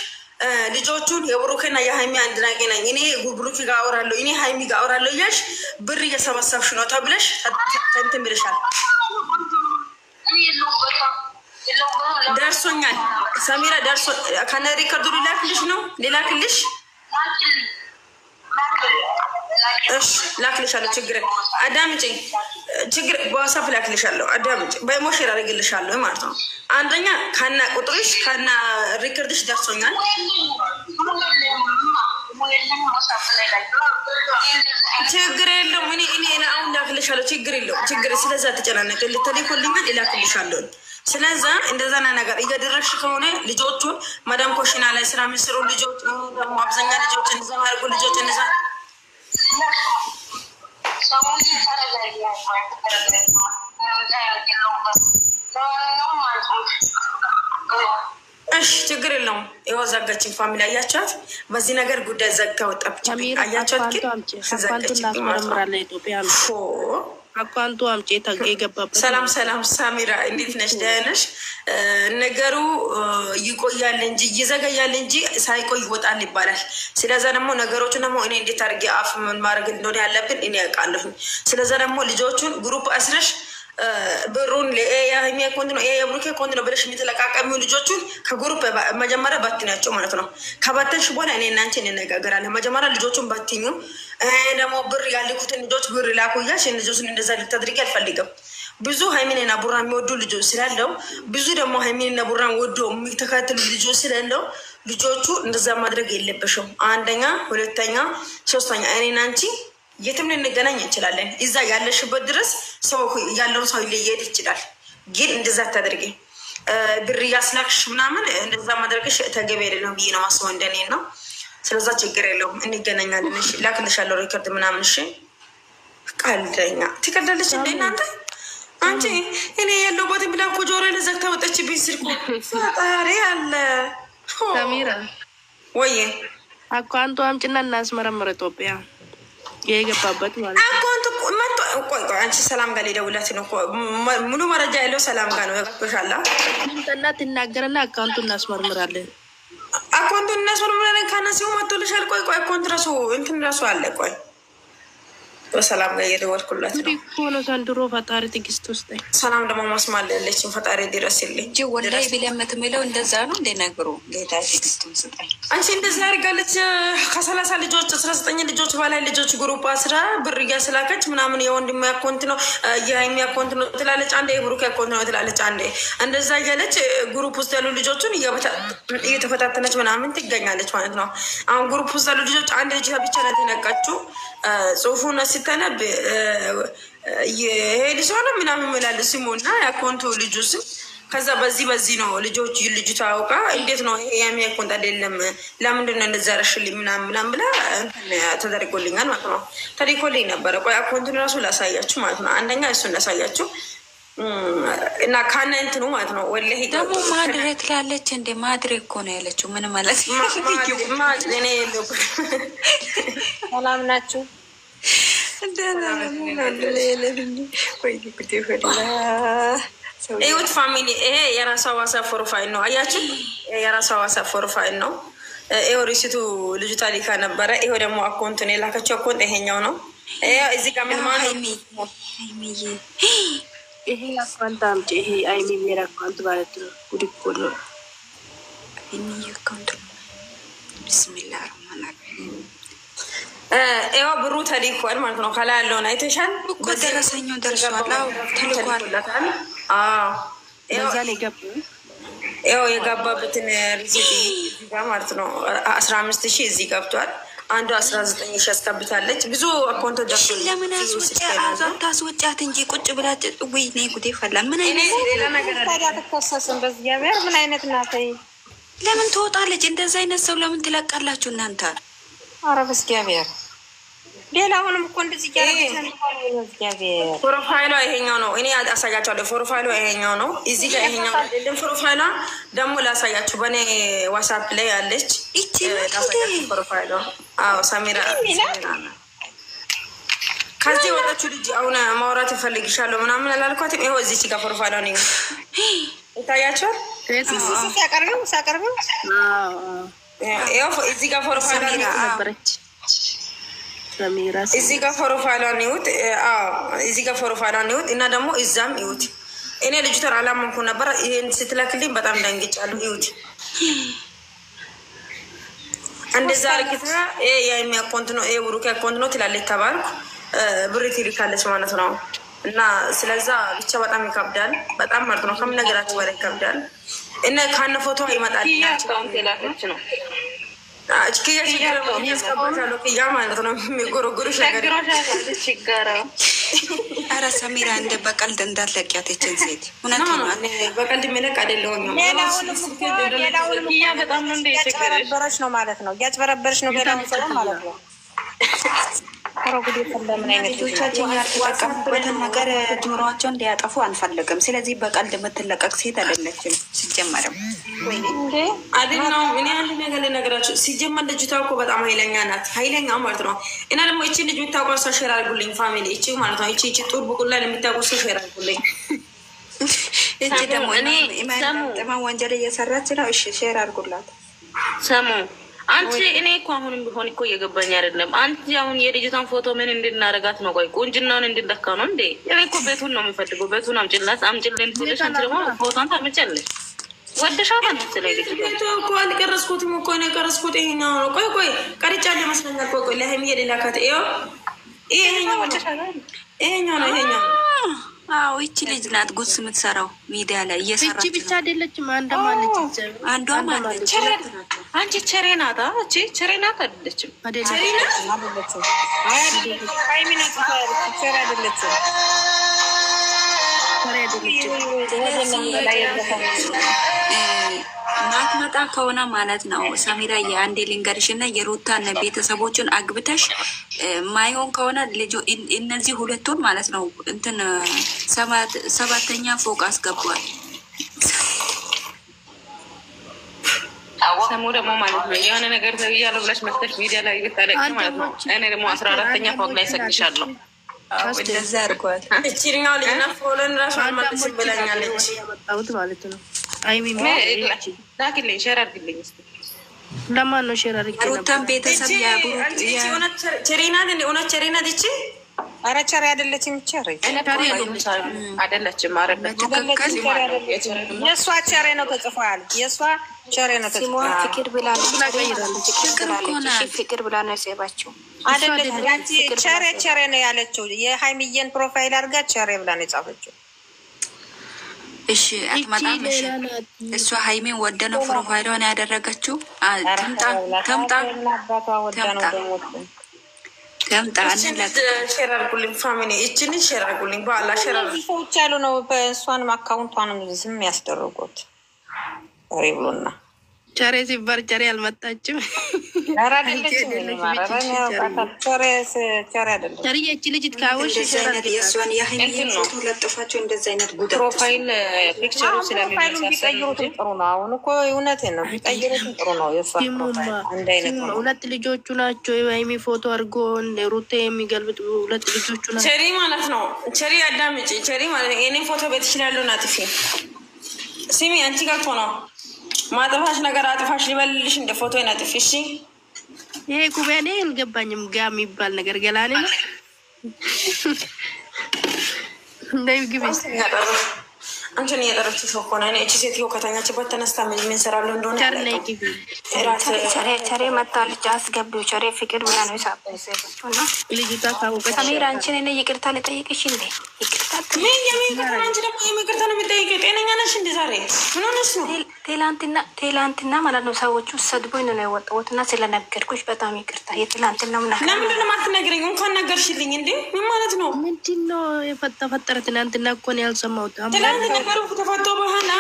Speaker 1: ልጆቹን የብሩክና የሃይሚ አንድ ናቂ ነኝ እኔ ብሩክ ጋር አወራለሁ እኔ ሃይሚ ጋር አወራለሁ እያልሽ ብር እየሰበሰብሽ ነው ተብለሽ እንትን ብለሻል። ደርሶኛል ሰሚራ ደርሶ ከነ ሪከርዱ ሊላክልሽ ነው ሊላክልሽ። እሺ ላክልሻለሁ። ችግር አዳምጪኝ። ችግር በዋትስአፕ ላክልሻለሁ። አዳምጪ። በኢሞሽን አደርግልሻለሁ ማለት ነው። አንደኛ ካና ቁጥርሽ ካና ሪከርድሽ ደርሶኛል። ችግር የለውም። እኔ አሁን ላክልሻለሁ። ችግር የለውም። ችግር ስለዛ ተጨናነቅ ልተልኮልኛል ይላክልሻለሁ። ስለዛ እንደዛና ነገር እያደረግሽ ከሆነ ልጆቹን ማዳም ኮሽና ላይ ስራ የሚሰሩ ልጆች ደግሞ አብዛኛ ልጆች እንደዛ ማድረጉ ልጆች እንደዛ እሺ ችግር የለውም። ይኸው ዘጋችን ፋሚሊ አያቸዋት። በዚህ ነገር ጉዳይ ዘግታ ወጣች። አያቸዋት ግን
Speaker 4: አኳንቱ አምጪ የገባበት።
Speaker 1: ሰላም ሳሚራ እንዴት ነሽ? ደህና ነሽ? ነገሩ ይቆያል እንጂ ይዘገያል እንጂ ሳይቆይ ይወጣል ይባላል። ስለዛ ደግሞ ነገሮቹን ደግሞ እኔ እንዴት አድርጌ አፍ ምን ማድረግ እንደሆነ ያለብን እኔ ያውቃለሁ። ስለዛ ደግሞ ልጆቹን ግሩፕ አስረሽ ብሩን የሃይሚ አካውንት ነው የብሩኬ አካውንት ነው ብለሽ የምትለቃቀሚው ልጆቹን ከግሩፕ መጀመሪያ ባትኛቸው ማለት ነው። ከባተንሽ በኋላ እኔ እና አንቺ እንነጋገራለን። መጀመሪያ ልጆቹን ባትኙ ደግሞ ብር ያልኩትን ልጆች ብር ላኩ እያልሽ ልጆቹን እንደዛ ልታድርጊ አልፈልግም። ብዙ ሃይሚንና ቡራ የሚወዱ ልጆች ስላለው ብዙ ደግሞ ሃይሚንና ቡራን ወዶ የሚተካተሉ ልጆች ስላለው ልጆቹ እንደዛ ማድረግ የለብሽም። አንደኛ፣ ሁለተኛ፣ ሶስተኛ እኔና አንቺ የትም ልንገናኝ እንችላለን። እዛ ያለሽበት ድረስ ሰው ያለውን ሰው ሊሄድ ይችላል። ግን እንደዛ ታደርጊ ብር ያስላክሽ ምናምን እንደዛ ማድረግሽ ተገቢ አይደለም ብዬ ነው ማስበው እንደኔ ነው። ስለዛ ችግር የለውም እንገናኛለን። እሺ ላክልሻለሁ ሪከርድ ምናምን። እሺ ቀልደኛ ትቀልዳለች እንደ እናንተ አንቺ እኔ ያለሁበት ብላ እኮ ጆሮዬን ዘግታ ወጣችብኝ። ስልኩ ፈጣሪ አለ
Speaker 4: ሰሚራ
Speaker 1: ወይ
Speaker 4: አኳንቱ አምጪና እናስመረምር ኢትዮጵያ የገባበት ማለት
Speaker 1: አካውንት መጥቶ ቆይ አንቺ ሰላም ጋር ሊደውላት ነው። ሙሉ መረጃ ያለው ሰላም ጋር ነው። ያቀበሻላ
Speaker 4: እንትና ትናገረና አካውንቱን እናስመርምራለን።
Speaker 1: አካውንቱን እናስመርምራለን። ካናሲው መጥቶልሻል። ቆይ አካውንት ራሱ እንትን ራሱ አለ። ቆይ በሰላም ጋር እየደወልኩላት ነው
Speaker 4: ሆኖ ዘንድሮ ፈጣሪ ትዕግስት ውስጥ
Speaker 1: ሰላም ደግሞ ማስማል ያለችን ፈጣሪ ድረስልኝ
Speaker 7: እንጂ ወላሂ ቢለምት የሚለው እንደዛ ነው እንደ ነገሩ ጌታ ትዕግስቱን ስጠኝ።
Speaker 1: አንቺ እንደዛ ያርጋለች። ከ30 ልጆች 19 ልጆች በላይ ልጆች ግሩፕ አስራ ብር እያስላከች ምናምን የወንድሜ አካውንት ነው የሃይሚ አካውንት ነው ትላለች። አንዴ የብሩክ አካውንት ነው ትላለች። አንዴ እንደዛ እያለች ግሩፕ ውስጥ ያሉ ልጆቹን እየተፈታተነች ምናምን ትገኛለች ማለት ነው። አሁን ግሩፕ ውስጥ ያሉ ልጆች አንድ ልጅ ብቻ ነው የተነቃችው። ጽሁፉን ሲተነብ ይሄ ልጅ ሆነ ምናምን ምላል ስሙና የአካውንቱ ልጁ ስም ከዛ በዚህ ነው ልጆች ልጁ ታውቃ እንዴት ነው የሚ አካውንት አይደለም ለምንድን ነው እንደዛ ረሽልኝ ምናምን ብላ ተደርጎልኛል ማለት ነው። ተደርጎልኝ ነበረ። ቆይ አካውንቱን ራሱ ላሳያችሁ ማለት ነው። አንደኛ እሱን ላሳያችሁ እና ካና እንትኑ ማለት ነው። ወላሂ
Speaker 7: ደግሞ ማድሬ ትላለች እንደ ማድሬ እኮ ነው ያለችው። ምን ማለት
Speaker 1: እኔ
Speaker 2: ሰላም ናችሁ?
Speaker 1: እዩት ፋሚሊ፣ ይሄ የራሷ ዋትስአፕ ፕሮፋይል ነው። አያችሁ፣ የራሷ ዋትስአፕ ፕሮፋይል ነው። ይሄው ሪሲቱ ልጅቷ ሊካ ነበረ። ይሄው ደግሞ አካውንቱን የላከችው አካውንት ይሄኛው ነው። እዚህ ጋር ምን ማለት ነው?
Speaker 4: ይሄ አካውንት አምጪ። ይሄ አይሚ ሜራ አካውንት ማለት ነው። ጉድ እኮ ነው።
Speaker 7: ሃይሚዬ አካውንት ቢስሚላህ ረህማን ረሂም።
Speaker 1: ይኸው ብሩ ተልኳል ማለት ነው። ከላይ ያለውን አይተሻል
Speaker 7: እኮ ደረሰኛው ደርሷል። አዎ ተልኳል።
Speaker 1: ይኸው የገባበትን ሪሲት እዚህ ጋር ማለት ነው። 15,000 እዚህ ገብቷል። አንዱ 19,000 አስገብታለች። ብዙ አካውንት ደርሶ
Speaker 7: ለምን ታስወጫት እንጂ ቁጭ ብላ ወይኔ ጉዴ ፈላ። ምን አይነት
Speaker 1: ሌላ ነገር
Speaker 2: ታዲያ ትከሰስን በእግዚአብሔር ምን አይነት ናት?
Speaker 7: ለምን ትወጣለች? እንደዚህ አይነት ሰው ለምን ትለቃላችሁ እናንተ?
Speaker 2: ኧረ በእግዚአብሔር ሌላውንም እኮ እንደዚህ እያደረገች ነው። በእግዚአብሔር
Speaker 1: ፕሮፋይሏ ይሄኛው ነው። እኔ አሳያቸዋለሁ። ፕሮፋይሏ ይሄኛው ነው። እዚህ ጋር ይሄኛው አይደለም። ፕሮፋይሏ ደግሞ ላሳያችሁ። በእኔ ዋትስአፕ ላይ ያለች ላሳያችሁ ፕሮፋይሏ። አዎ ሰሚራ ከዚህ ወጣችሁ ልጅ አሁን ማውራት እፈልግሻለሁ ምናምን አላልኳትም። ይኸው እዚች ጋር ፕሮፋይሏ ነው ይታያቸዋል።
Speaker 2: ሳቀርበው
Speaker 1: ይኸው እዚህ ጋር ፕሮፋይሏ ነበረች። እዚህ ጋር ፕሮፋይሏን ይሁት። እዚህ ጋር ፕሮፋይሏን ይሁት እና ደግሞ እዛም ይሁት። እኔ ልጅቷን አላመንኩ ነበር። ይሄን ስትለክልኝ በጣም ደንግጫለሁ። ይሁት እንደዛ አርግታ የሚያኮንት ነው ብሩክ አኮንት ነው ትላለች ተባልኩ። ብር ትልካለች ማለት ነው። እና ስለዛ ብቻ በጣም ይከብዳል። በጣም ማለት ነው ከምን ነገራችሁ በላይ ይከብዳል። እና ካነ ፎቶ ይመጣል ነው ያ ማለት ነው የሚጎረጉሩሽ ነገር።
Speaker 7: ኧረ ሰሚራ እንደ በቀልድ እንዳትለቂያት ይችን ሴት። እውነት
Speaker 1: በቀልድ የሚለቅ አይደለሁም።
Speaker 2: በጣም ነው እንደ እያጭበረበረች ነው ማለት ነው። እያጭበረበረች ነው ሌላውን ሰው ማለት ነው።
Speaker 7: ልጆቻችን ያልተጠቀሙበትን ነገር ጆሮዋቸውን እንዲያጠፉ አንፈልግም። ስለዚህ በቀልድ የምትለቀቅ ሴት አይደለችም። ሲጀመርም
Speaker 1: አይደለም። እኔ አንድ ነገር ልነግራችሁ። ሲጀመር ልጅቷ እኮ በጣም ኃይለኛ ናት። ኃይለኛ ማለት ነው። እና ደግሞ እቺ ልጅ የምታውቀው ሰው ሼር አድርጉልኝ ፋሚሊ። እቺ ማለት ነው እቺ ጡር ቡቁላን የምታውቀው ሰው ሼር አድርጉልኝ።
Speaker 7: እቺ ደግሞ ጥማ ወንጀል እየሰራች ነው። እሺ ሼር አድርጉላት።
Speaker 2: ሰሙ አንቺ እኔ እኮ አሁንም ቢሆን እኮ እየገባኝ አይደለም። አንቺ አሁን የልጅቷን ፎቶ ምን እንድናረጋት ነው? ቆይ ቁንጅናውን እንድንለካ ነው እንዴ? እኔ እኮ ቤቱን ነው የምፈልገው። ቤቱን አምጭልን ትልሽ አንቺ ደግሞ ፎቶን ታምጫለሽ። ወደሻታ ነው ስለዚህ
Speaker 1: ቤቱ እኮ አልቀረስኩትም እኮ ነው የቀረስኩት። ይሄኛው ነው። ቆይ ቀርጫለሁ ይመስለኛል። ቆይ ለሀይሚዬ ሌላካት ይሄኛው ነው። ይሄኛው
Speaker 7: አዎ ይቺ ልጅ ናት ጉስ የምትሰራው ሚዲያ ላይ እየሰራች።
Speaker 4: እቺ ብቻ አይደለችም፣ አንዷም አለች።
Speaker 2: አንቺ ቸሬ ናት። እቺ ቸሬ ናት አይደለችም?
Speaker 7: ማትመጣ ከሆነ ማለት ነው ሰሚራ የአንዴ ልንገርሽ እና የሩታን ቤተሰቦችን አግብተሽ ማይሆን ከሆነ ልጆ እነዚህ ሁለቱን ማለት ነው እንትን 7ኛ ፎቅ አስገቧል።
Speaker 2: ሰሙ ደግሞ ማለት ነው የሆነ ነገር ተብያለሁ ብለሽ መጥተሽ ሚዲያ ላይ ብታለቂ ማለት ነው። እኔ ደግሞ 14ኛ ፎቅ ላይ ሰግሻለሁ።
Speaker 7: እንደዛ አድርጓል።
Speaker 1: እቺኛው ልጅ ነው ፎሎን ራሱ አልመለስም ብላኛለች
Speaker 4: ማለት ነው።
Speaker 2: ላኪልኝ ሼር አድርግልኝ።
Speaker 4: ለማን ነው ሼር አድርግልኝ?
Speaker 7: ሩታን ቤተሰብ ያቡሩት
Speaker 1: ቸሬናት እውነት ቸሬናት እቺ
Speaker 2: ኧረ ቸሬ አይደለችም። ቸሬ አይደለችም። የእሷ ቸሬ ነው ተጽፏል። የእሷ ቸሬ ነው ተጽፏል።
Speaker 5: ፍቅር ብላ ፍቅር ብላ ነው የሰባችው
Speaker 2: አይደለች። ቸሬ ነው ያለችው። የሀይሚዬን ፕሮፋይል አድርጋ ቸሬ ብላ ነው የጻፈችው።
Speaker 7: እሺ አትመጣም። እሺ እሷ ሃይሜን ወደ ነው ፕሮፋይሏን ያደረገችው። ተምጣ
Speaker 1: ሼር አድርጉልኝ ፋሚሊ። እችን ሼር አድርጉልኝ። በኋላ ሼር አድርጉልኝ።
Speaker 2: ሰዎች ያሉ ነው በእሷንም አካውንቷንም ዝም ያስደረጉት ሬ ብሎና
Speaker 4: ቸሬ ሲባል ቸሬ አልመጣችም። ቸሬ እቺ ልጅት ካወሽ
Speaker 7: የእሷን የሀይሚን ፎቶ ለጥፋቸው እንደዚህ አይነት ጉዳት
Speaker 2: ፕሮፋይል ፒክቸሩ ስለሚመሳሰል
Speaker 9: ጥሩ ነው። አሁን እኮ እውነቴን ነው ቢቀይሩትም ጥሩ ነው። የእሷ ፕሮፋይል አንድ አይነት ነው።
Speaker 4: ሁለት ልጆቹ ናቸው። የሀይሚ ፎቶ አድርጎ ሩቴ የሚገልብጥ ሁለት ልጆቹ ናቸው።
Speaker 1: ቸሪ ማለት ነው። ቸሪ አዳምጪ። ቸሪ ማለት ነው። የኔ ፎቶ ቤት ይችላሉ ናጥፊ ሲሚ አንቺ ጋር እኮ ነው ማጥፋሽ ነገር አጥፋሽ ሊበልልሽ እንደ ፎቶ ይናጥፊ። እሺ
Speaker 4: ይሄ ኩባኔ አልገባኝም። ጋ የሚባል ነገር ገላኔ ነው እንደይ ግብስ
Speaker 1: አንቺን እየጠረች ሰው እኮ ነው። እቺ ሴትዮ ከተኛችበት ተነስታ ምን ሰራለሁ እንደሆነ
Speaker 5: ቸሬ መጣለች። አስገቢው ቸሬ ፍቅር ብላ ነው ሳበሰበችውና
Speaker 4: ልጅቷ ካወቀች
Speaker 5: ሰሜራ አንቺን እኔ ይቅርታ ልጠይቅሽ እንዴ? ይቅርታ
Speaker 1: ምን የሚቅርታ አንቺ ደግሞ የሚቅርታ ነው የምጠይቂው? ጤነኛ ነሽ እንዴ? ዛሬ ምን ሆነሽ ነው?
Speaker 5: ትላንትና ማለት ነው ሰዎቹ ሰድቦኝ ነው የወጣሁት እና ስለነገርኩሽ በጣም ይቅርታ። የትላንትና
Speaker 1: ለምንድን ነው የማትነግረኝ? እንኳን ነገርሽልኝ እንዴ? ምን ማለት ነው?
Speaker 4: ምንድን ነው የፈጠረ? ትናንትና እኮ ነው ያልሰማሁት።
Speaker 1: ትላንትና ተፈቶ በኋላ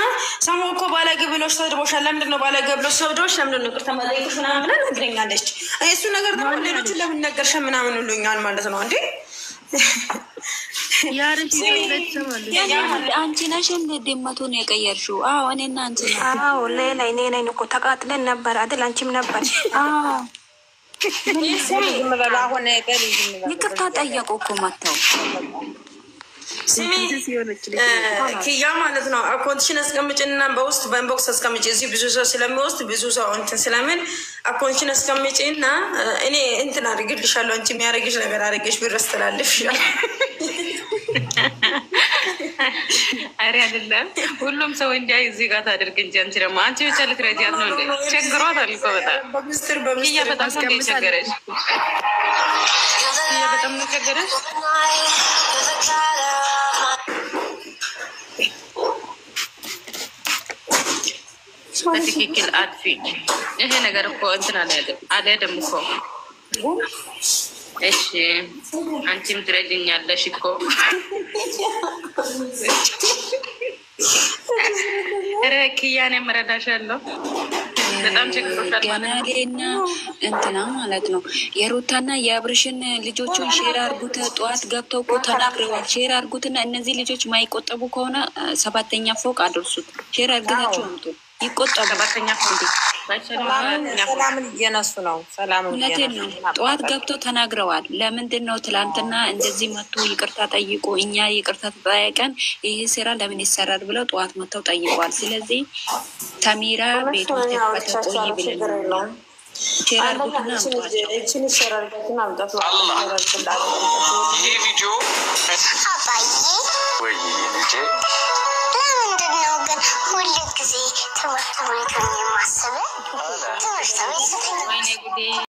Speaker 1: ሰሞ እኮ ባለጌ ብሎሽ ሰድቦሻል። ለምንድን ነው ባለጌ ብሎሽ ሰድቦሽ? ለምንድን ነው ይቅርታ መጠየቅሽ ምናምን ብለን ነግረኛለች። እሱ ነገር ደግሞ ሌሎችን ለምን ነገርሽ ምናምን ብሎኛል ማለት ነው እንዴ?
Speaker 7: አንቺ ነሽ እንደ ድመቱን የቀየርሽው? አዎ እኔና አንቺ ነው።
Speaker 5: አዎ ሌላ እኔ ነኝ እኮ ተቃጥለን ነበር አይደል? አንቺም ነበር።
Speaker 7: አዎ
Speaker 9: አሁን
Speaker 7: ይቅርታ ጠየቁ እኮ መተው
Speaker 1: ስሚ ኪያ ማለት ነው። አካውንትሽን አስቀምጭና በውስጥ በኢንቦክስ አስቀምጭ። እዚህ ብዙ ሰው ስለሚወስድ ብዙ ሰው እንትን ስለምን አካውንትሽን አስቀምጭና እኔ እንትን አድርግልሻለሁ። አንቺ የሚያደርግሽ ነገር አድርግሽ ብር አስተላልፍሻለሁ።
Speaker 2: አሪ አይደለም ሁሉም ሰው እንዲያ እዚህ ጋር ታደርግ እንጂ አንቺ ደግሞ አንቺ ብቻ ልትረጃት ነው እንዴ? ቸግሯታል እኮ በጣም ኪያ በጣም ነው ቸገረሽ። ኪያ በጣም ነው ቸገረሽ። በትክክል አጥፊ። ይሄ ነገር እኮ እንትን አልሄድም እኮ። እሺ አንቺም ትረጅኛለሽ እኮ። ኧረ ኪያን የምረዳሻለሁ። በጣም ችግሮሻል
Speaker 7: ገናሌና እንትና ማለት ነው። የሩታና የአብርሽን ልጆቹን ሼር አርጉት። ጠዋት ገብተው እኮ ተናግረዋል። ሼር አርጉትና እነዚህ ልጆች ማይቆጠቡ ከሆነ 7ኛ ፎቅ አድርሱት። ሼር አርግታቸው አምጡ። ይቆጠቡ። 7ኛ ፎቅ
Speaker 9: ሰላምን እየነሱ ነው።
Speaker 7: እውነቴን ነው። ጠዋት ገብተው ተናግረዋል። ለምንድን ነው ትላንትና እንደዚህ መጥቶ ይቅርታ ጠይቁ፣ እኛ ይቅርታ ተጠያየቀን ይህ ስራ ለምን ይሰራል ብለው ጠዋት መጥተው ጠይቀዋል። ስለዚህ ተሚራ ቤቱ ቆይ ብለን ሼር አርጉትና አምጧቸው።
Speaker 10: ይህ ቪዲዮ ሁል ጊዜ ትምህርት ቤት የማስበው ትምህርት ቤት